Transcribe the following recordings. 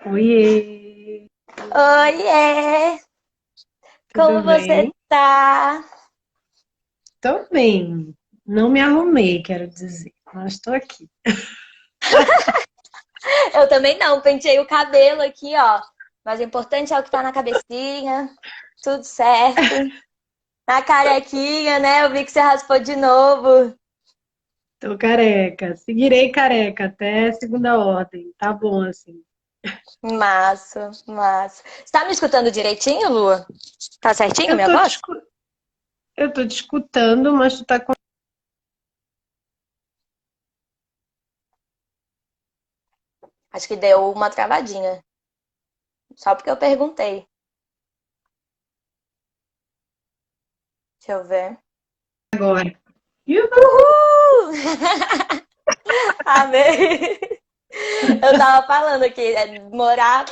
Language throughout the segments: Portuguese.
Oiê, Oiê! tudo Como você bem? tá? Tô bem. Não me arrumei, quero dizer, mas estou aqui. Eu também não, pentei o cabelo aqui, ó. Mas o importante é o que tá na cabecinha. Tudo certo. Na carequinha, né? Eu vi que você raspou de novo. Tô careca. Seguirei careca até segunda ordem. Tá bom assim. Massa, massa. Você tá me escutando direitinho, Lua? Tá certinho Eu minha tô te, voz? escu- eu tô te escutando, mas tu tá com. Acho que deu uma travadinha. Só porque eu perguntei. Deixa eu ver. Agora. Uhul! Uhul! Amei! Eu tava falando aqui, morar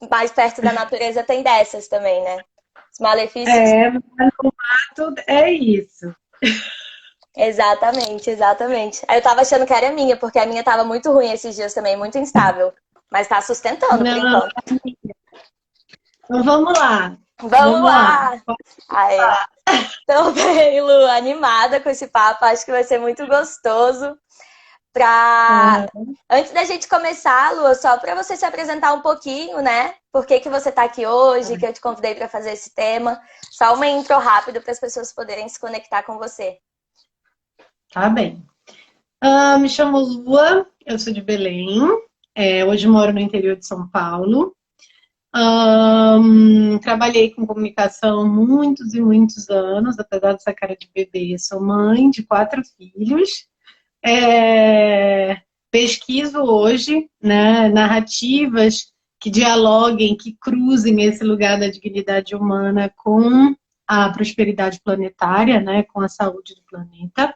mais perto da natureza tem dessas também, né? Os malefícios. É, mas no mato é isso. Exatamente, exatamente. Aí eu tava achando que era minha, porque a minha tava muito ruim esses dias também, muito instável. Mas tá sustentando por Não, enquanto. então vamos lá. Vamos Vamos lá. lá! Aê. Então, bem, Lu, animada com esse papo, acho que vai ser muito gostoso. Pra... Ah, Antes da gente começar, Lu, só para você se apresentar um pouquinho, né? Por que que você está aqui hoje, que eu te convidei para fazer esse tema. Só uma intro rápido para as pessoas poderem se conectar com você. tá bem. Me chamo Lua, eu sou de Belém. Hoje moro no interior de São Paulo. Trabalhei com comunicação muitos e muitos anos, apesar dessa cara de bebê. Sou mãe de 4 filhos. Pesquiso hoje, né, narrativas que dialoguem, que cruzem esse lugar da dignidade humana com a prosperidade planetária, né, com a saúde do planeta.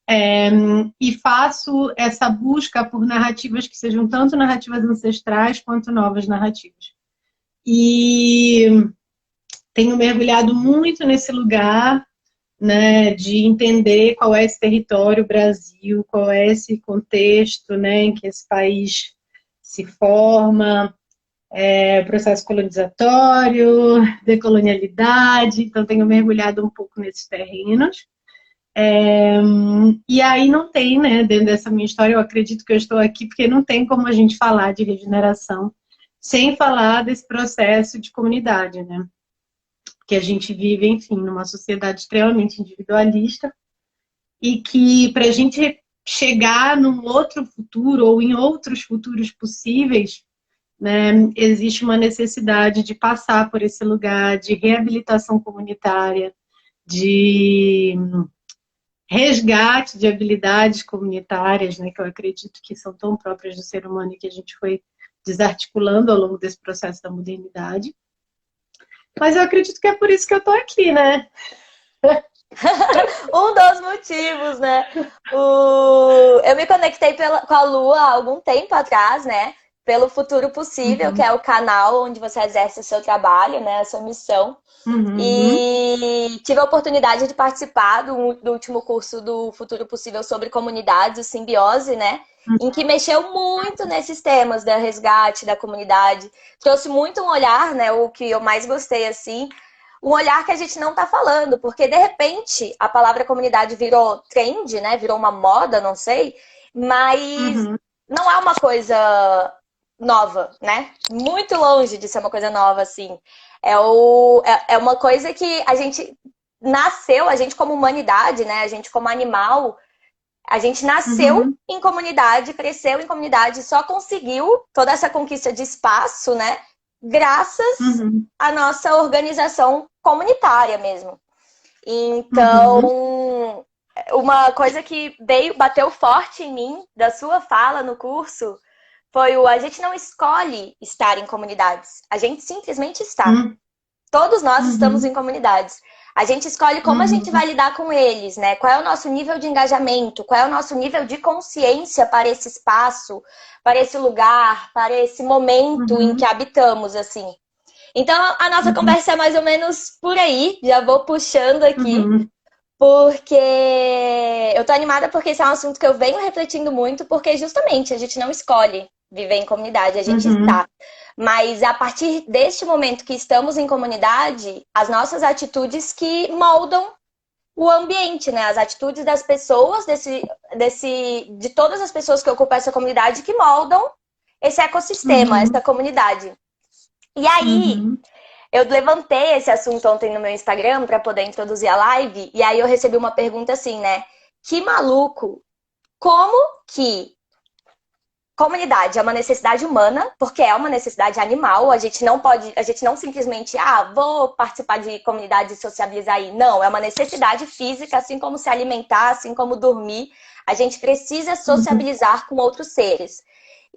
É, e faço essa busca por narrativas que sejam tanto narrativas ancestrais quanto novas narrativas. E tenho mergulhado muito nesse lugar, né, de entender qual é esse território Brasil, qual é esse contexto, né, em que esse país se forma, processo colonizatório, decolonialidade, então tenho mergulhado um pouco nesses terrenos. E aí não tem, né, dentro dessa minha história, eu acredito que eu estou aqui porque não tem como a gente falar de regeneração sem falar desse processo de comunidade, né? Que a gente vive, enfim, numa sociedade extremamente individualista e que para a gente chegar num outro futuro ou em outros futuros possíveis, né, existe uma necessidade de passar por esse lugar de reabilitação comunitária, de resgate de habilidades comunitárias, né, que eu acredito que são tão próprias do ser humano e que a gente foi desarticulando ao longo desse processo da modernidade. Mas eu acredito que é por isso que eu estou aqui, né? Um dos motivos, né? Eu me conectei com a Lua há algum tempo atrás, né? Pelo Futuro Possível, que Uhum, é o canal onde você exerce o seu trabalho, né? A sua missão. uhum, E tive a oportunidade de participar do último curso do Futuro Possível sobre comunidades, o Simbiose, né? Em que mexeu muito nesses temas da resgate da comunidade. Trouxe muito um olhar, né? O que eu mais gostei, assim, um olhar que a gente não está falando, porque de repente a palavra comunidade virou trend, né? Virou uma moda, não sei, mas uhum, não é uma coisa nova, né? Muito longe de ser uma coisa nova, assim. É uma coisa que a gente nasceu, a gente como humanidade, né? A gente como animal, a gente nasceu uhum, em comunidade, cresceu em comunidade, só conseguiu toda essa conquista de espaço, né? Graças uhum, à nossa organização comunitária mesmo. uhum, Então, uma coisa que bateu forte em mim da sua fala no curso foi a gente não escolhe estar em comunidades, a gente simplesmente está. uhum, Todos nós estamos uhum, em comunidades. A gente escolhe como a gente uhum, vai lidar com eles, né? Qual é o nosso nível de engajamento, qual é o nosso nível de consciência para esse espaço, para esse lugar, para esse momento em que uhum, habitamos, assim. Então, a nossa uhum, conversa é mais ou menos por aí. Já vou puxando aqui, uhum, porque eu tô animada porque esse é um assunto que eu venho refletindo muito, porque justamente a gente não escolhe viver em comunidade, a gente está. Mas a partir deste momento que estamos em comunidade, as nossas atitudes que moldam o ambiente, né? As atitudes das pessoas, de todas as pessoas que ocupam essa comunidade que moldam esse ecossistema, essa comunidade. E aí, eu levantei esse assunto ontem no meu Instagram para poder introduzir a live, e aí eu recebi uma pergunta assim, né? Que maluco! Como que comunidade é uma necessidade humana, porque é uma necessidade animal, a gente não simplesmente, vou participar de comunidade e sociabilizar aí. Não, é uma necessidade física, assim como se alimentar, assim como dormir, a gente precisa sociabilizar com outros seres.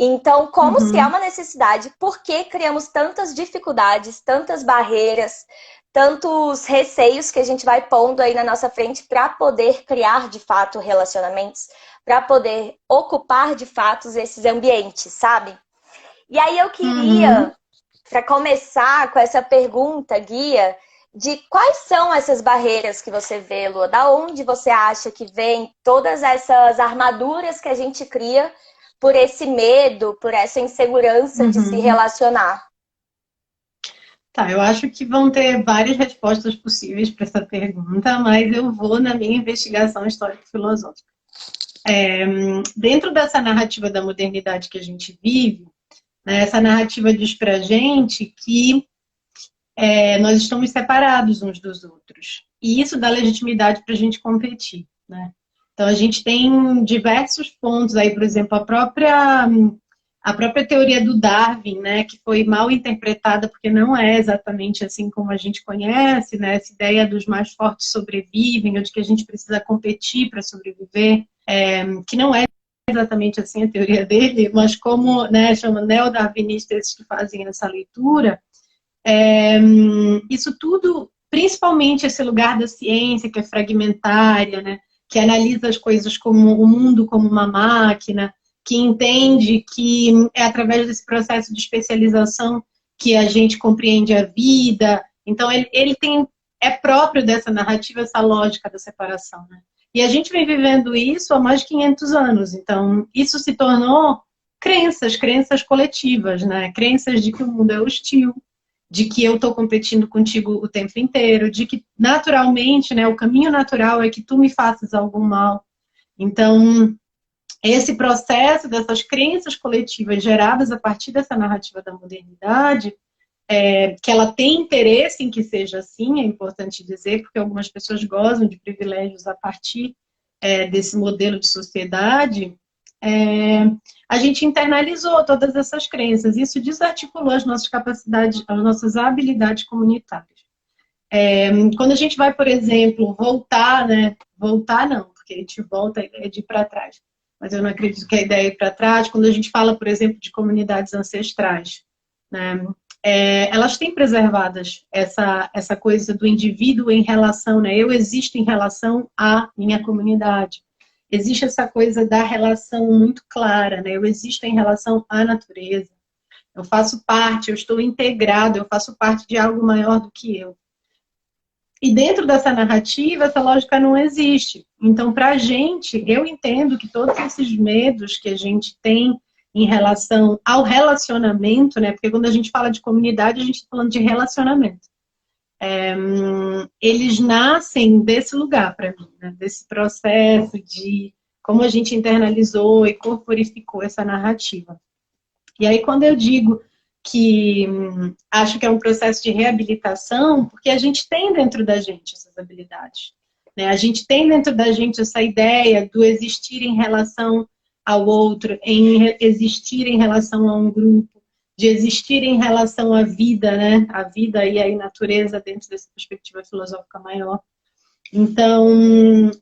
Então, como se é uma necessidade, por que criamos tantas dificuldades, tantas barreiras, tantos receios que a gente vai pondo aí na nossa frente para poder criar, de fato, relacionamentos, para poder ocupar, de fato, esses ambientes, sabe? E aí eu queria, para começar com essa pergunta, Guia, de quais são essas barreiras que você vê, Lua? Da onde você acha que vem todas essas armaduras que a gente cria por esse medo, por essa insegurança de se relacionar? Tá, eu acho que vão ter várias respostas possíveis para essa pergunta, mas eu vou na minha investigação histórico-filosófica. Dentro dessa narrativa da modernidade que a gente vive, né, essa narrativa diz para a gente que nós estamos separados uns dos outros. E isso dá legitimidade para a gente competir, né? Então, a gente tem diversos pontos aí, por exemplo, a própria teoria do Darwin, né, que foi mal interpretada porque não é exatamente assim como a gente conhece, né, essa ideia dos mais fortes sobrevivem, ou de que a gente precisa competir para sobreviver, que não é exatamente assim a teoria dele, mas como, né, chama neo-darwinistas que fazem essa leitura, isso tudo, principalmente esse lugar da ciência que é fragmentária, né, que analisa as coisas como o mundo como uma máquina, que entende que é através desse processo de especialização que a gente compreende a vida. Então, ele é próprio dessa narrativa, essa lógica da separação, né? E a gente vem vivendo isso há mais de 500 anos. Então, isso se tornou crenças coletivas, né? Crenças de que o mundo é hostil, de que eu estou competindo contigo o tempo inteiro, de que naturalmente, né, o caminho natural é que tu me faças algum mal. Então, esse processo dessas crenças coletivas geradas a partir dessa narrativa da modernidade, que ela tem interesse em que seja assim, é importante dizer, porque algumas pessoas gozam de privilégios a partir desse modelo de sociedade, a gente internalizou todas essas crenças. Isso desarticulou as nossas capacidades, as nossas habilidades comunitárias. Quando a gente vai, por exemplo, voltar, né? Voltar não, porque a gente volta de ir para trás. Mas eu não acredito que a ideia é ir para trás. Quando a gente fala, por exemplo, de comunidades ancestrais, né? Elas têm preservadas essa coisa do indivíduo em relação, né? Eu existo em relação à minha comunidade. Existe essa coisa da relação muito clara, né? Eu existo em relação à natureza. Eu faço parte, eu estou integrado, eu faço parte de algo maior do que eu. E dentro dessa narrativa, essa lógica não existe. Então, para a gente, eu entendo que todos esses medos que a gente tem em relação ao relacionamento, né? Porque quando a gente fala de comunidade, a gente está falando de relacionamento. Eles nascem desse lugar para mim, né? Desse processo de como a gente internalizou e corporificou essa narrativa. E aí quando eu digo que acho que é um processo de reabilitação, porque a gente tem dentro da gente essas habilidades, né? A gente tem dentro da gente essa ideia do existir em relação ao outro, em existir em relação a um grupo, de existir em relação à vida, né? A vida e a natureza dentro dessa perspectiva filosófica maior. Então,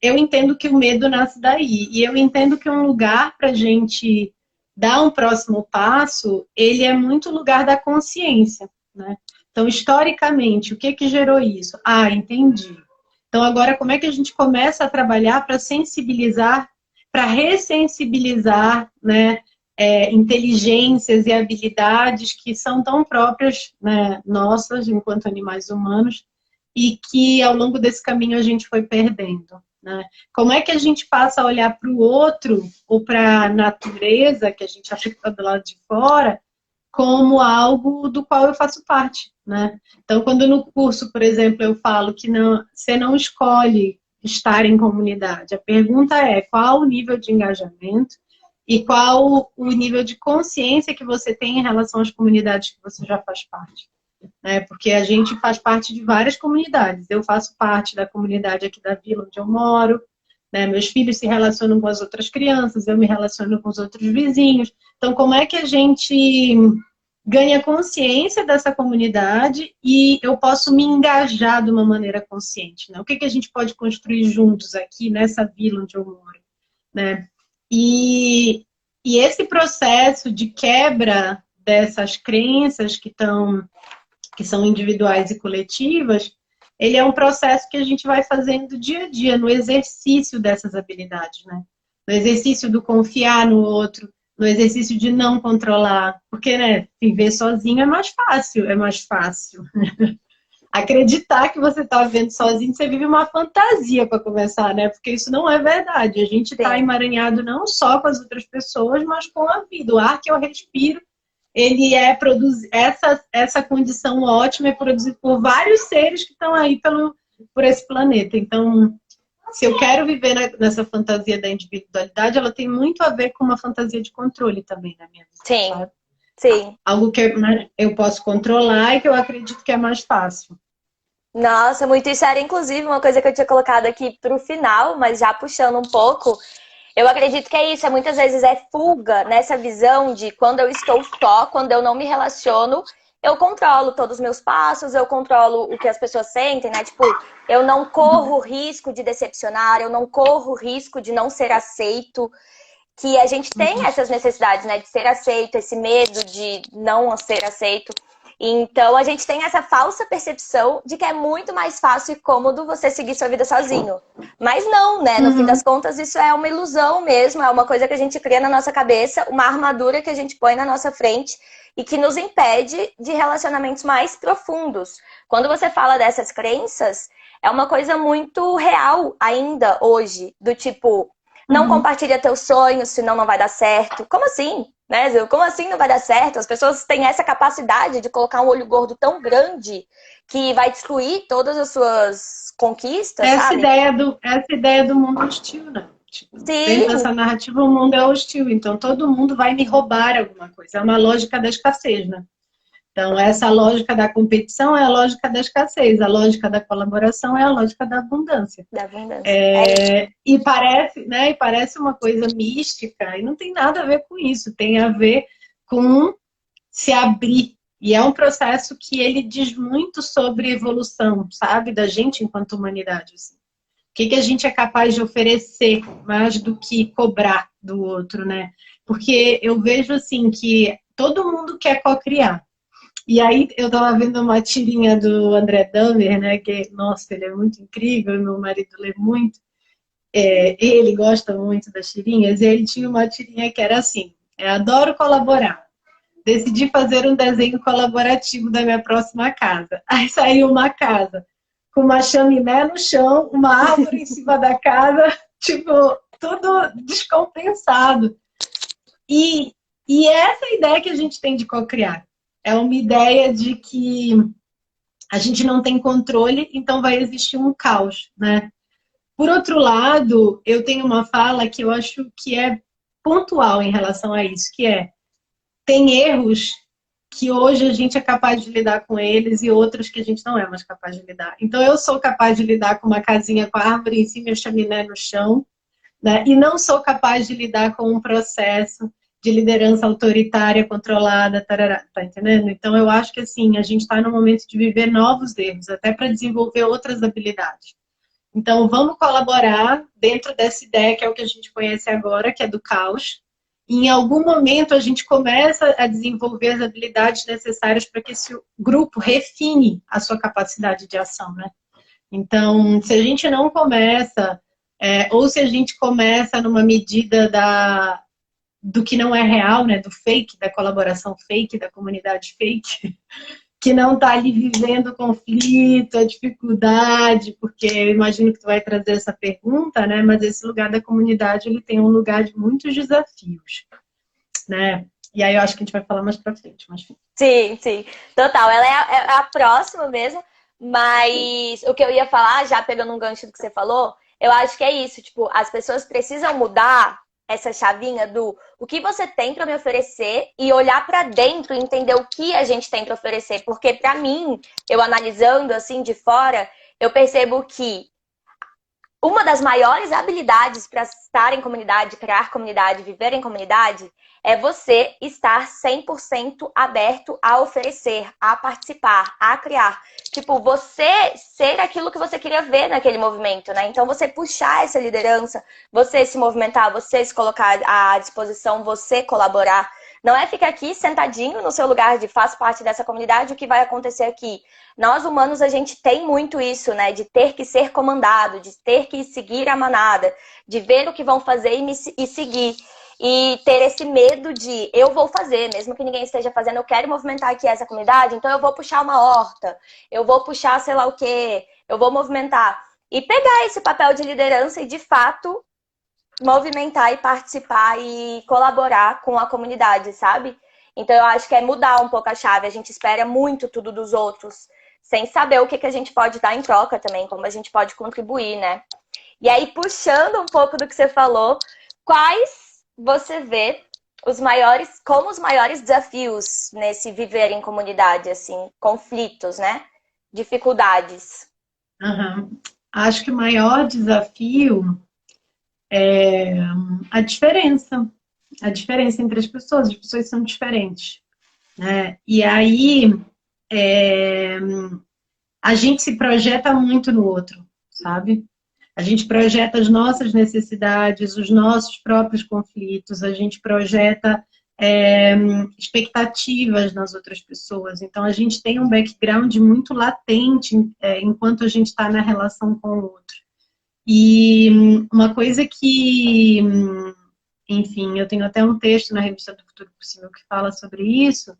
eu entendo que o medo nasce daí. E eu entendo que um lugar para a gente dar um próximo passo, ele é muito lugar da consciência, né? Então, historicamente, o que gerou isso? Entendi. Então, agora, como é que a gente começa a trabalhar para sensibilizar, para ressensibilizar, né? Inteligências e habilidades que são tão próprias, né, nossas, enquanto animais humanos, e que ao longo desse caminho a gente foi perdendo. né? Como é que a gente passa a olhar para o outro ou para a natureza, que a gente acha que está do lado de fora, como algo do qual eu faço parte, né? Então, quando no curso, por exemplo, eu falo que não, você não escolhe estar em comunidade, a pergunta é qual o nível de engajamento e qual o nível de consciência que você tem em relação às comunidades que você já faz parte, né? Porque a gente faz parte de várias comunidades. Eu faço parte da comunidade aqui da vila onde eu moro, né? Meus filhos se relacionam com as outras crianças, eu me relaciono com os outros vizinhos. Então, como é que a gente ganha consciência dessa comunidade e eu posso me engajar de uma maneira consciente, né? O que a gente pode construir juntos aqui nessa vila onde eu moro, né? E esse processo de quebra dessas crenças que são individuais e coletivas, ele é um processo que a gente vai fazendo dia a dia, no exercício dessas habilidades, né? No exercício do confiar no outro, no exercício de não controlar, porque, né, viver sozinho é mais fácil, Acreditar que você está vivendo sozinho, você vive uma fantasia para começar, né? Porque isso não é verdade. A gente está emaranhado não só com as outras pessoas, mas com a vida. O ar que eu respiro, ele é produzido. Essa condição ótima é produzida por vários seres que estão aí por esse planeta. Então, se eu quero viver nessa fantasia da individualidade, ela tem muito a ver com uma fantasia de controle também na minha vida. Sim, sabe? sim. Algo que eu posso controlar e que eu acredito que é mais fácil. Nossa, muito isso era inclusive uma coisa que eu tinha colocado aqui pro final, mas já puxando um pouco, eu acredito que é isso, muitas vezes é fuga nessa visão de quando eu estou só, quando eu não me relaciono, eu controlo todos os meus passos, eu controlo o que as pessoas sentem, né? Tipo, eu não corro risco de decepcionar, eu não corro risco de não ser aceito, que a gente tem essas necessidades, né? De ser aceito, esse medo de não ser aceito. Então, a gente tem essa falsa percepção de que é muito mais fácil e cômodo você seguir sua vida sozinho. Mas não, né? No fim das contas, isso é uma ilusão mesmo, é uma coisa que a gente cria na nossa cabeça, uma armadura que a gente põe na nossa frente e que nos impede de relacionamentos mais profundos. Quando você fala dessas crenças, é uma coisa muito real ainda hoje, do tipo, não compartilha teus sonhos, senão não vai dar certo. Como assim? Né? Como assim não vai dar certo? As pessoas têm essa capacidade de colocar um olho gordo tão grande que vai destruir todas as suas conquistas, sabe? Essa ideia do mundo hostil, né? Tipo, dentro Sim. dessa narrativa, o mundo é hostil. Então, todo mundo vai me roubar alguma coisa. É uma lógica da escassez, né? Então, essa lógica da competição é a lógica da escassez. A lógica da colaboração é a lógica da abundância. Da abundância. E parece uma coisa mística, e não tem nada a ver com isso. Tem a ver com se abrir. E é um processo que ele diz muito sobre evolução, sabe? Da gente enquanto humanidade. Assim. O que a gente é capaz de oferecer mais do que cobrar do outro, né? Porque eu vejo, assim, que todo mundo quer co-criar. E aí eu tava vendo uma tirinha do André Dahmer, né? Que, nossa, ele é muito incrível, meu marido lê muito. Ele gosta muito das tirinhas, e ele tinha uma tirinha que era assim, adoro colaborar. Decidi fazer um desenho colaborativo da minha próxima casa. Aí saiu uma casa com uma chaminé no chão, uma árvore em cima da casa, tipo, tudo descompensado. E essa ideia que a gente tem de co-criar é uma ideia de que a gente não tem controle, então vai existir um caos, né? Por outro lado, eu tenho uma fala que eu acho que é pontual em relação a isso, que tem erros que hoje a gente é capaz de lidar com eles e outros que a gente não é mais capaz de lidar. Então, eu sou capaz de lidar com uma casinha com a árvore em cima e a chaminé no chão, né? E não sou capaz de lidar com um processo de liderança autoritária, controlada, tarará, tá entendendo? Então, eu acho que, assim, a gente está no momento de viver novos erros, até para desenvolver outras habilidades. Então, vamos colaborar dentro dessa ideia que é o que a gente conhece agora, que é do caos. E em algum momento a gente começa a desenvolver as habilidades necessárias para que esse grupo refine a sua capacidade de ação, né? Então, se a gente não começa, ou se a gente começa numa medida do que não é real, né? Do fake, da colaboração fake, da comunidade fake, que não está ali vivendo o conflito, a dificuldade, porque eu imagino que tu vai trazer essa pergunta, né? Mas esse lugar da comunidade, ele tem um lugar de muitos desafios, né? E aí eu acho que a gente vai falar mais pra frente, mas... Sim, sim. Total. Ela é a próxima mesmo, mas o que eu ia falar, já pegando um gancho do que você falou, eu acho que é isso, tipo, as pessoas precisam mudar essa chavinha do o que você tem para me oferecer e olhar para dentro e entender o que a gente tem para oferecer, porque para mim, eu analisando assim de fora, eu percebo que uma das maiores habilidades para estar em comunidade, criar comunidade, viver em comunidade, é você estar 100% aberto a oferecer, a participar, a criar. Tipo, você ser aquilo que você queria ver naquele movimento, né? Então, você puxar essa liderança, você se movimentar, você se colocar à disposição, você colaborar. Não é ficar aqui sentadinho no seu lugar de faz parte dessa comunidade, o que vai acontecer aqui? Nós humanos, a gente tem muito isso, né? De ter que ser comandado, de ter que seguir a manada, de ver o que vão fazer e seguir. E ter esse medo de eu vou fazer, mesmo que ninguém esteja fazendo, eu quero movimentar aqui essa comunidade, então eu vou puxar uma horta, eu vou puxar sei lá o quê, eu vou movimentar. E pegar esse papel de liderança e, de fato, movimentar e participar e colaborar com a comunidade, sabe? Então eu acho que é mudar um pouco a chave. A gente espera muito tudo dos outros, sem saber o que a gente pode dar em troca também, como a gente pode contribuir, né? E aí, puxando um pouco do que você falou, quais você vê como os maiores desafios nesse viver em comunidade, assim, conflitos, né? Dificuldades. Uhum. Acho que o maior desafio é a diferença entre as pessoas são diferentes, né? E aí a gente se projeta muito no outro, sabe? A gente projeta as nossas necessidades, os nossos próprios conflitos, a gente projeta expectativas nas outras pessoas. Então, a gente tem um background muito latente enquanto a gente está na relação com o outro. E uma coisa que, enfim, eu tenho até um texto na revista do Futuro Possível que fala sobre isso,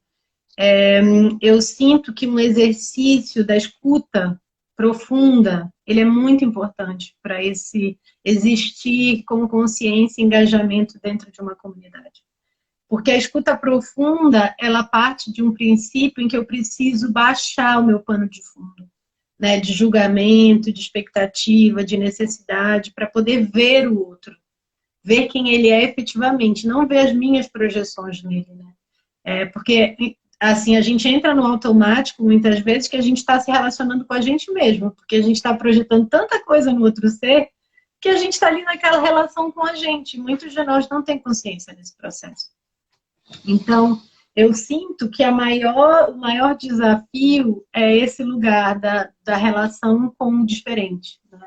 eu sinto que um exercício da escuta profunda, ele é muito importante para esse existir com consciência e engajamento dentro de uma comunidade. Porque a escuta profunda, ela parte de um princípio em que eu preciso baixar o meu pano de fundo, né, de julgamento, de expectativa, de necessidade, para poder ver o outro, ver quem ele é efetivamente, não ver as minhas projeções nele, né? Porque assim, a gente entra no automático, muitas vezes, que a gente está se relacionando com a gente mesmo, porque a gente está projetando tanta coisa no outro ser, que a gente está ali naquela relação com a gente. Muitos de nós não têm consciência desse processo. Então, eu sinto que o maior desafio é esse lugar da relação com o diferente, né?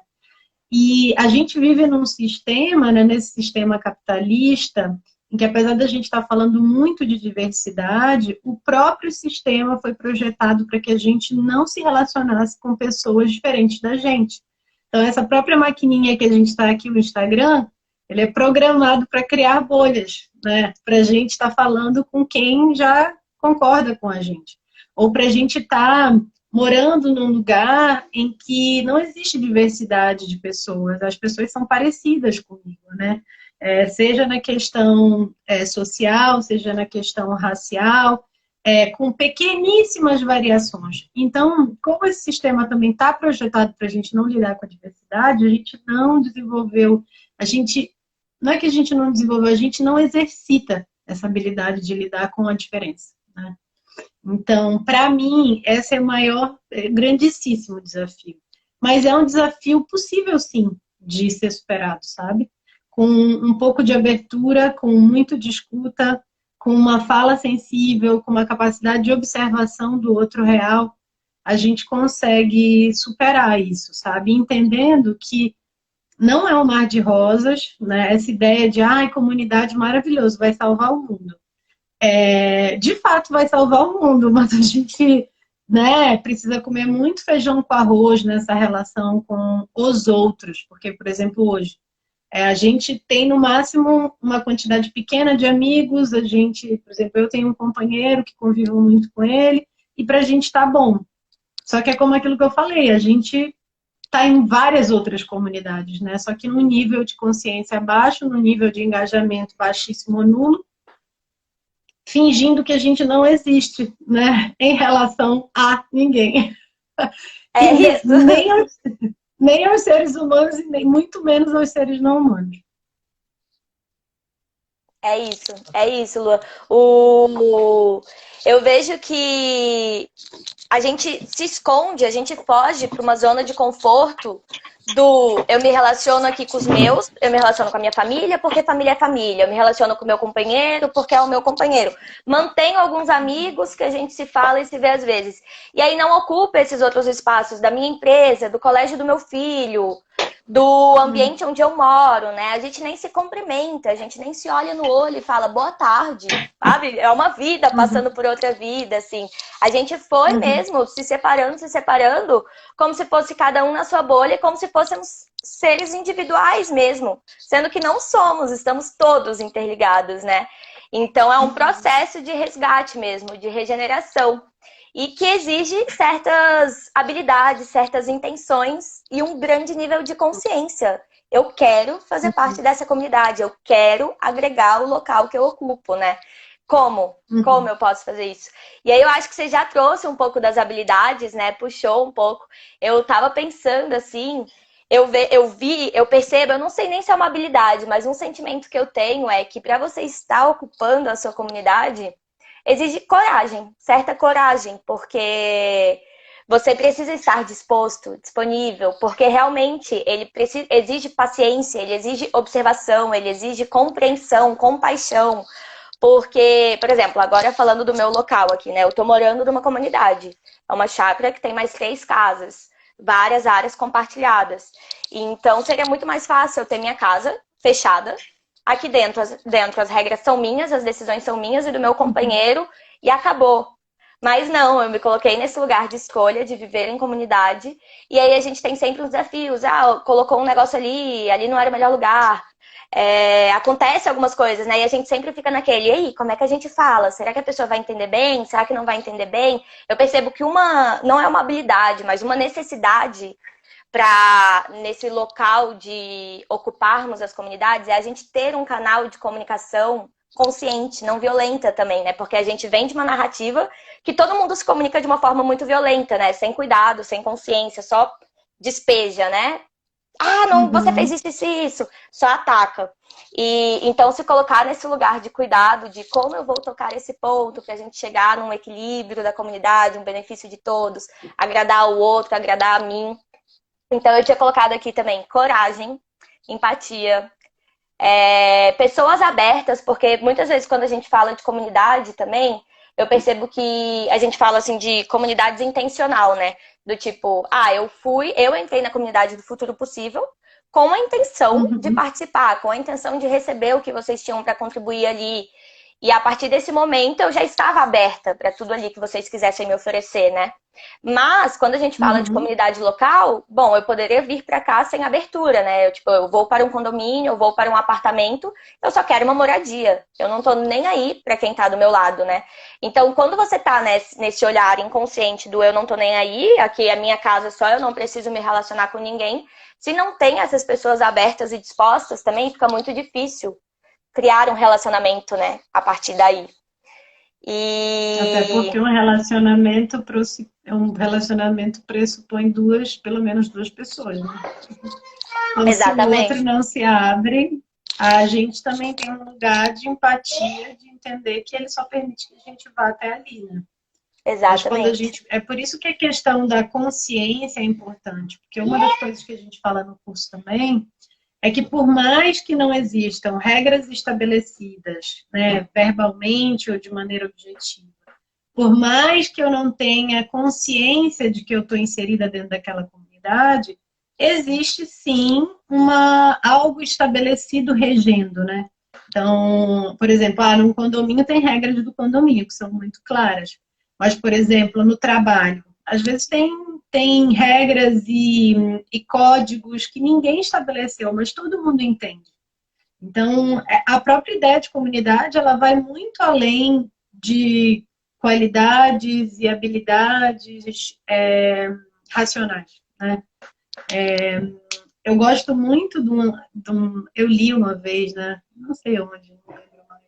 E a gente vive num sistema, né, nesse sistema capitalista, em que apesar da gente estar falando muito de diversidade, o próprio sistema foi projetado para que a gente não se relacionasse com pessoas diferentes da gente. Então, essa própria maquininha que a gente está aqui, o Instagram, ele é programado para criar bolhas, né? Para a gente estar falando com quem já concorda com a gente. Ou para a gente estar morando num lugar em que não existe diversidade de pessoas, as pessoas são parecidas comigo, né? Seja na questão social, seja na questão racial, com pequeníssimas variações. Então, como esse sistema também está projetado para a gente não lidar com a diversidade, a gente não desenvolveu, não é que a gente não desenvolveu, a gente não exercita essa habilidade de lidar com a diferença, né? Então, para mim, esse é o maior, grandíssimo desafio. Mas é um desafio possível, sim, de ser superado, sabe? Com um pouco de abertura, com muito de escuta, com uma fala sensível, com uma capacidade de observação do outro real, a gente consegue superar isso, sabe? Entendendo que não é um mar de rosas, né? Essa ideia de, comunidade maravilhoso, vai salvar o mundo. De fato vai salvar o mundo, mas a gente, né, precisa comer muito feijão com arroz nessa relação com os outros, porque, por exemplo, hoje, a gente tem no máximo uma quantidade pequena de amigos, por exemplo, eu tenho um companheiro que convivo muito com ele, e pra gente tá bom. Só que é como aquilo que eu falei, a gente tá em várias outras comunidades, né? Só que no nível de consciência baixo, no nível de engajamento baixíssimo ou nulo, fingindo que a gente não existe, né? Em relação a ninguém. É isso. Nem aos seres humanos e nem muito menos aos seres não humanos. É isso, Lua. Eu vejo que a gente se esconde, a gente foge para uma zona de conforto do eu me relaciono aqui com os meus, eu me relaciono com a minha família, porque família é família. Eu me relaciono com o meu companheiro, porque é o meu companheiro. Mantenho alguns amigos que a gente se fala e se vê às vezes. E aí não ocupa esses outros espaços da minha empresa, do colégio do meu filho, do ambiente onde eu moro, né? A gente nem se cumprimenta, a gente nem se olha no olho e fala boa tarde, sabe? É uma vida passando por outra vida, assim. A gente foi mesmo se separando, como se fosse cada um na sua bolha, como se fôssemos seres individuais mesmo, sendo que não somos, estamos todos interligados, né? Então é um processo de resgate mesmo, de regeneração. E que exige certas habilidades, certas intenções e um grande nível de consciência. Eu quero fazer parte dessa comunidade, eu quero agregar o local que eu ocupo, né? Como? Como eu posso fazer isso? E aí eu acho que você já trouxe um pouco das habilidades, né? Puxou um pouco. Eu tava pensando assim, eu percebo, eu não sei nem se é uma habilidade, mas um sentimento que eu tenho é que para você estar ocupando a sua comunidade, exige coragem, certa coragem, porque você precisa estar disposto, disponível, porque realmente exige paciência, ele exige observação, ele exige compreensão, compaixão. Porque, por exemplo, agora falando do meu local aqui, né? Eu tô morando numa comunidade. É uma chácara que tem mais 3 casas, várias áreas compartilhadas. Então seria muito mais fácil eu ter minha casa fechada. Aqui dentro as regras são minhas, as decisões são minhas e do meu companheiro, e acabou. Mas não, eu me coloquei nesse lugar de escolha, de viver em comunidade, e aí a gente tem sempre os desafios. Ah, colocou um negócio ali não era o melhor lugar. Acontece algumas coisas, né? E a gente sempre fica naquele, e aí, como é que a gente fala? Será que a pessoa vai entender bem? Será que não vai entender bem? Eu percebo que não é uma habilidade, mas uma necessidade para nesse local de ocuparmos as comunidades é a gente ter um canal de comunicação consciente, não violenta também, né? Porque a gente vem de uma narrativa que todo mundo se comunica de uma forma muito violenta, né? Sem cuidado, sem consciência, só despeja, né? Ah, não, você fez isso, só ataca. E então se colocar nesse lugar de cuidado, de como eu vou tocar esse ponto para a gente chegar num equilíbrio da comunidade, um benefício de todos, agradar o outro, agradar a mim. Então eu tinha colocado aqui também coragem, empatia, pessoas abertas, porque muitas vezes quando a gente fala de comunidade também, eu percebo que a gente fala assim de comunidades intencional, né? Do tipo, eu entrei na comunidade do Futuro Possível com a intenção de participar, com a intenção de receber o que vocês tinham para contribuir ali. E a partir desse momento eu já estava aberta para tudo ali que vocês quisessem me oferecer, né? Mas quando a gente fala de comunidade local, bom, eu poderia vir para cá sem abertura, né? Eu vou para um condomínio, eu vou para um apartamento, eu só quero uma moradia. Eu não tô nem aí para quem tá do meu lado, né? Então, quando você tá nesse olhar inconsciente do eu não tô nem aí, aqui é a minha casa só, eu não preciso me relacionar com ninguém, se não tem essas pessoas abertas e dispostas, também fica muito difícil criar um relacionamento, né? A partir daí. Até porque um relacionamento pressupõe pelo menos duas pessoas, né? Então, se o outro não se abre, a gente também tem um lugar de empatia, de entender que ele só permite que a gente vá até ali, né? Exatamente. É por isso que a questão da consciência é importante, porque uma das coisas que a gente fala no curso também é que por mais que não existam regras estabelecidas, né, verbalmente ou de maneira objetiva, por mais que eu não tenha consciência de que eu estou inserida dentro daquela comunidade, existe sim algo estabelecido regendo, né? Então, por exemplo, num condomínio tem regras do condomínio que são muito claras. Mas, por exemplo, no trabalho, às vezes tem regras e códigos que ninguém estabeleceu, mas todo mundo entende. Então, a própria ideia de comunidade, ela vai muito além de qualidades e habilidades racionais, né? Eu gosto muito eu li uma vez, né? Não sei onde, não lembro mais.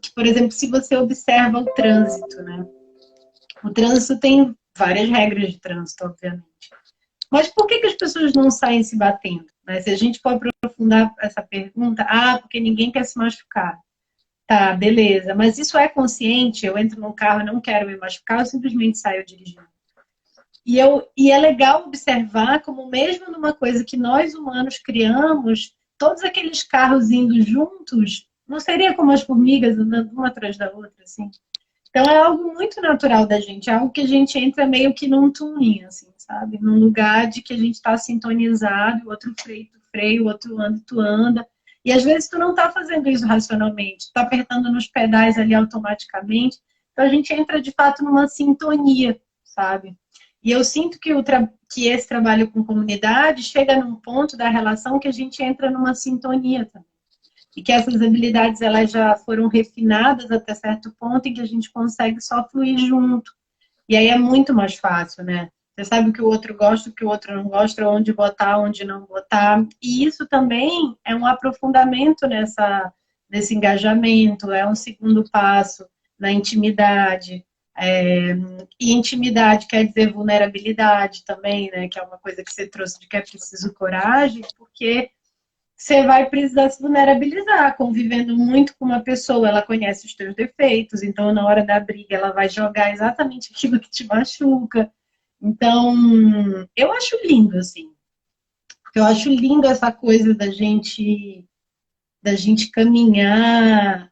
Que, por exemplo, se você observa o trânsito, né? O trânsito tem várias regras de trânsito, obviamente. Mas por que as pessoas não saem se batendo? Né? Se a gente for aprofundar essa pergunta, porque ninguém quer se machucar. Tá, beleza. Mas isso é consciente? Eu entro num carro e não quero me machucar, eu simplesmente saio dirigindo. E é legal observar como mesmo numa coisa que nós humanos criamos, todos aqueles carros indo juntos, não seria como as formigas andando uma atrás da outra, assim? Então é algo muito natural da gente, é algo que a gente entra meio que num tuninho, assim, sabe? Num lugar de que a gente está sintonizado, o outro freia, tu freia, o outro anda, tu anda. E às vezes tu não está fazendo isso racionalmente, tu tá apertando nos pedais ali automaticamente. Então a gente entra de fato numa sintonia, sabe? E eu sinto que esse trabalho com comunidade chega num ponto da relação que a gente entra numa sintonia também. E que essas habilidades elas já foram refinadas até certo ponto em que a gente consegue só fluir junto. E aí é muito mais fácil, né? Você sabe o que o outro gosta, o que o outro não gosta, onde botar, onde não botar. E isso também é um aprofundamento nesse engajamento, é um segundo passo na intimidade. E intimidade quer dizer vulnerabilidade também, né? Que é uma coisa que você trouxe de que é preciso coragem, porque você vai precisar se vulnerabilizar, convivendo muito com uma pessoa, ela conhece os teus defeitos, então na hora da briga ela vai jogar exatamente aquilo que te machuca. Então, eu acho lindo, assim. Eu acho lindo essa coisa da gente caminhar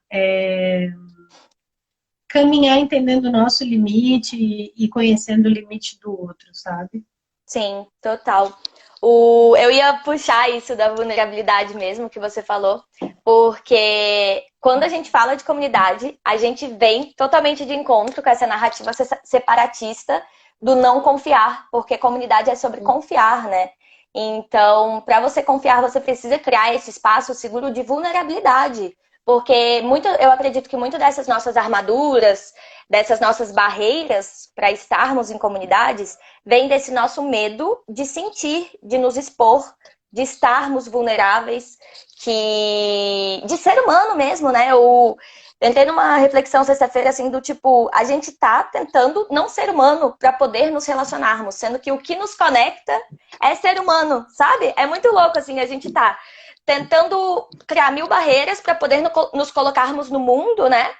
entendendo o nosso limite e conhecendo o limite do outro, sabe? Sim, total. Eu ia puxar isso da vulnerabilidade mesmo que você falou, porque quando a gente fala de comunidade, a gente vem totalmente de encontro com essa narrativa separatista do não confiar, porque comunidade é sobre confiar, né? Então, para você confiar, você precisa criar esse espaço seguro de vulnerabilidade. Porque eu acredito que muito dessas nossas armaduras, dessas nossas barreiras para estarmos em comunidades, vem desse nosso medo de sentir, de nos expor, de estarmos vulneráveis, de ser humano mesmo, né? Eu entrei numa reflexão sexta-feira assim do tipo, a gente tá tentando não ser humano para poder nos relacionarmos, sendo que o que nos conecta é ser humano, sabe? É muito louco assim, a gente tá tentando criar mil barreiras para poder nos colocarmos no mundo, né?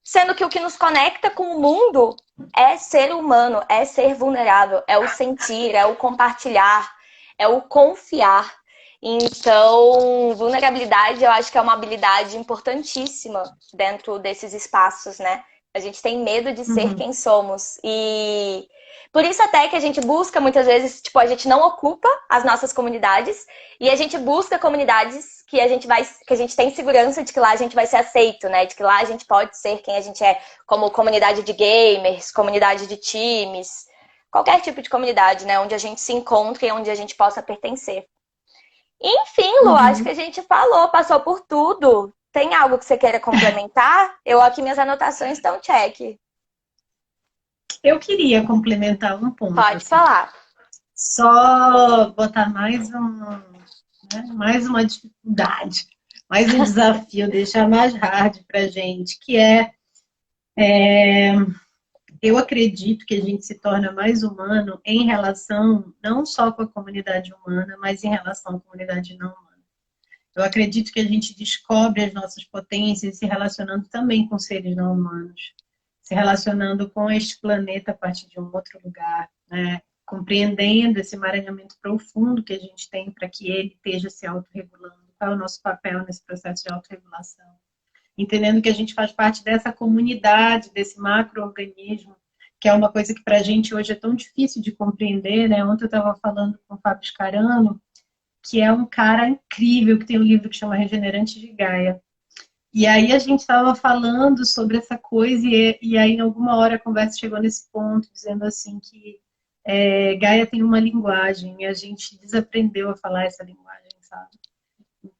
Sendo que o que nos conecta com o mundo é ser humano, é ser vulnerável, é o sentir, é o compartilhar, é o confiar. Então, vulnerabilidade eu acho que é uma habilidade importantíssima dentro desses espaços, né? A gente tem medo de ser quem somos. E por isso até que a gente busca muitas vezes, tipo, a gente não ocupa as nossas comunidades e a gente busca comunidades que a gente tem segurança de que lá a gente vai ser aceito, né? De que lá a gente pode ser quem a gente é, como comunidade de gamers, comunidade de times, qualquer tipo de comunidade, né? Onde a gente se encontre e onde a gente possa pertencer. Enfim, Lu, acho que a gente passou por tudo. Tem algo que você queira complementar? Eu aqui minhas anotações estão check. Eu queria complementar um ponto. Pode assim. falar. Só botar mais uma dificuldade, mais um desafio, deixar mais hard pra gente, que eu acredito que a gente se torna mais humano em relação, não só com a comunidade humana, mas em relação à comunidade não humana. Eu acredito que a gente descobre as nossas potências se relacionando também com seres não humanos, se relacionando com este planeta a partir de um outro lugar, né? Compreendendo esse emaranhamento profundo que a gente tem para que ele esteja se autorregulando. Qual é o nosso papel nesse processo de autorregulação? Entendendo que a gente faz parte dessa comunidade, desse macro-organismo, que é uma coisa que para a gente hoje é tão difícil de compreender, né? Ontem eu estava falando com o Fábio Scarano, que é um cara incrível, que tem um livro que chama Regenerante de Gaia. E aí a gente estava falando sobre essa coisa, e aí em alguma hora a conversa chegou nesse ponto, dizendo assim que Gaia tem uma linguagem, e a gente desaprendeu a falar essa linguagem, sabe?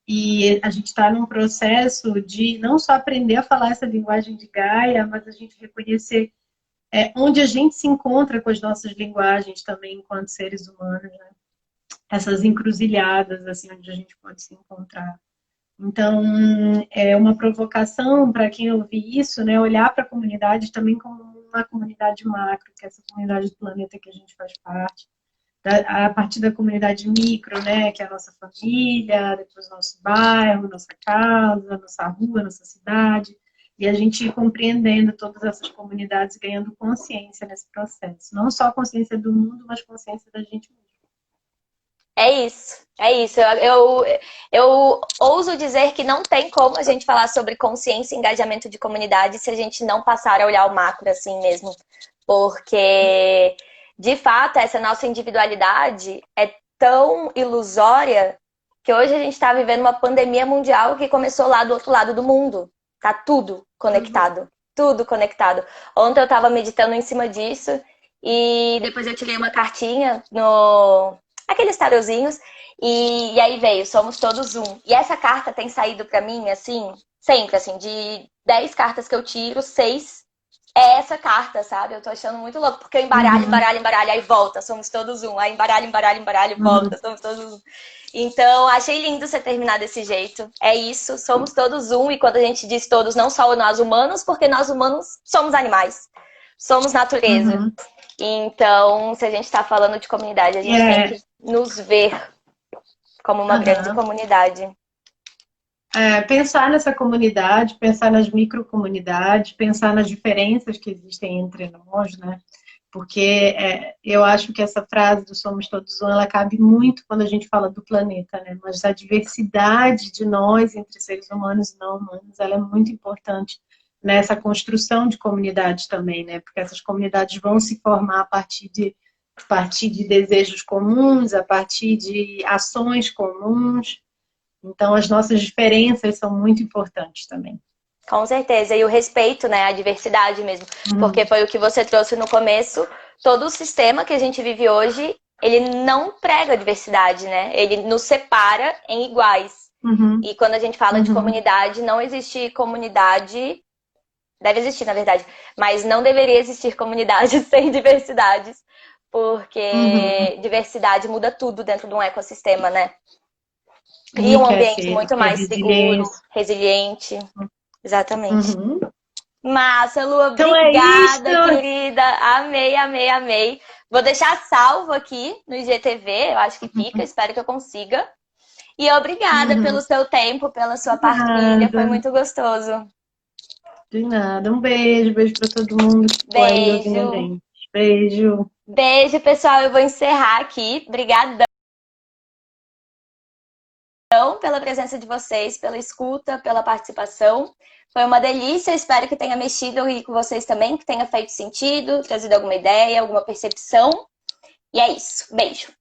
E a gente está num processo de não só aprender a falar essa linguagem de Gaia, mas a gente reconhecer onde a gente se encontra com as nossas linguagens também enquanto seres humanos, né? Essas encruzilhadas, assim, onde a gente pode se encontrar. Então, é uma provocação para quem ouvir isso, né? Olhar para a comunidade também como uma comunidade macro, que é essa comunidade do planeta que a gente faz parte, a partir da comunidade micro, né? Que é a nossa família, depois nosso bairro, nossa casa, nossa rua, nossa cidade, e a gente ir compreendendo todas essas comunidades, ganhando consciência nesse processo. Não só consciência do mundo, mas consciência da gente mesmo. É isso, é isso. Eu ouso dizer que não tem como a gente falar sobre consciência e engajamento de comunidade se a gente não passar a olhar o macro assim mesmo. Porque, de fato, essa nossa individualidade é tão ilusória que hoje a gente está vivendo uma pandemia mundial que começou lá do outro lado do mundo. Tá tudo conectado, tudo conectado. Ontem eu estava meditando em cima disso e depois eu tirei uma cartinha no aqueles tarozinhos, e aí veio, somos todos um. E essa carta tem saído pra mim, assim, sempre, assim, de 10 cartas que eu tiro, 6 é essa carta, sabe? Eu tô achando muito louco, porque eu embaralho, aí volta, somos todos um. Aí embaralho, volta, somos todos um. Então, achei lindo você terminar desse jeito. É isso, somos todos um, e quando a gente diz todos, não só nós humanos, porque nós humanos somos animais, somos natureza. Então, se a gente está falando de comunidade, a gente tem que nos ver como uma grande comunidade. Pensar nessa comunidade, pensar nas microcomunidades, pensar nas diferenças que existem entre nós, né? Porque eu acho que essa frase do somos todos um, ela cabe muito quando a gente fala do planeta, né? Mas a diversidade de nós entre seres humanos e não humanos, ela é muito importante nessa construção de comunidades também, né? Porque essas comunidades vão se formar a partir de desejos comuns, a partir de ações comuns. Então, as nossas diferenças são muito importantes também. Com certeza. E o respeito, né? A diversidade mesmo. Porque foi o que você trouxe no começo. Todo o sistema que a gente vive hoje, ele não prega a diversidade, né? Ele nos separa em iguais. E quando a gente fala de comunidade, não existe comunidade... Deve existir, na verdade. Mas não deveria existir comunidade sem diversidades. Porque diversidade muda tudo dentro de um ecossistema, né? Cria um ambiente muito mais seguro, resiliente. Exatamente. Massa, Lu, obrigada, querida. Amei. Vou deixar salvo aqui no IGTV, eu acho que fica, espero que eu consiga. E obrigada pelo seu tempo, pela sua partilha, foi muito gostoso. De nada, um beijo para todo mundo que ficou aí ouvindo a gente. Beijo. Beijo, pessoal, eu vou encerrar aqui. Obrigada pela presença de vocês, pela escuta, pela participação. Foi uma delícia, espero que tenha mexido aí com vocês também, que tenha feito sentido, trazido alguma ideia, alguma percepção. E é isso, beijo!